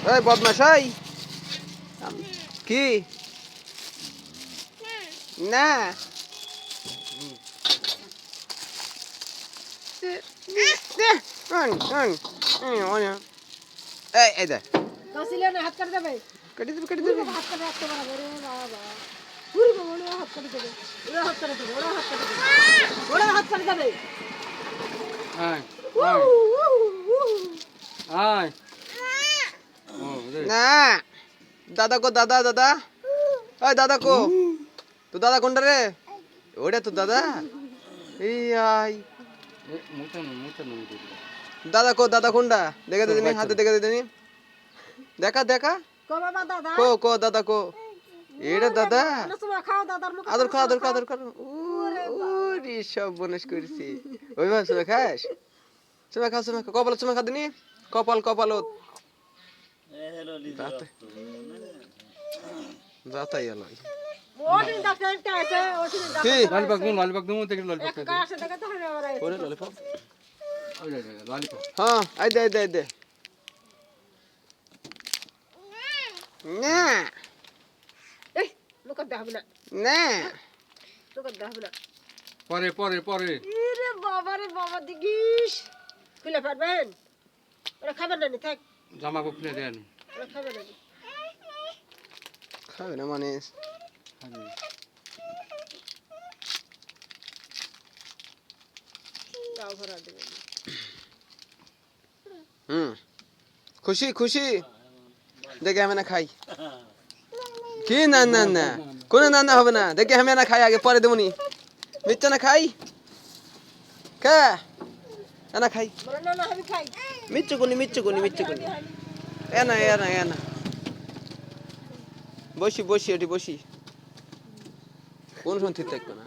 এই বদমাশ এই কি না এই দে হাত কাটে দেবে কেটে দেবে কেটে দেবে হাত কাটে রাখতে পারবে রে বাবা পুরো বলে হাত কাটে দেবে ওরা হাত কাটে দেবে ওরা হাত কাটে দেবে ওরা হাত কাটে দেবে আয় আয় ও রে না দাদা কো দাদা দাদা ওই দাদা কো তো দাদা কোনটা রে ওটা তো দাদা এই আই মুতা দাদা কো দাদা কোনটা দেখে দে তুমি হাতে দেখে দে তুমি দেখা দেখা কো বাবা দাদা কো দাদা কো এটা দাদা না তুমি খাও দাদার মুখ আদর কর ওরে সব বনস করছি ওই ভাব সুমা খাস সুমা খা কপাল সুমা খা দিনি কপাল ও যাতাই এলো ওটি ডাক্তারটা আছে ওটি কি ললিপপ দুমু থেকে ললিপপ ডাক্তার কাছে দেখা তো হবে আমার ওরে ললিপপ ওই ললিপপ হ্যাঁ আই দে না এই মুখ দাও না না মুখ দাও না পরে ইরে বাবা রে বাবা দিগিস খুলে পারবেন ওরা খাবেন না থাক জামা খুলে দেন ওরা খাবেন না খাবে না মানে দাও ভরা দেবেন খুশি দেখে আমি না খাই কি না কোনো না হবে না দেখে আমি না খাই আগে পরে দেবনি মিথ্যা না খাই কে না খাই বলে না আমি খাই মিচ্ছু কোনি এনা বসি এটি বসি কোন শুনতে থাকবে না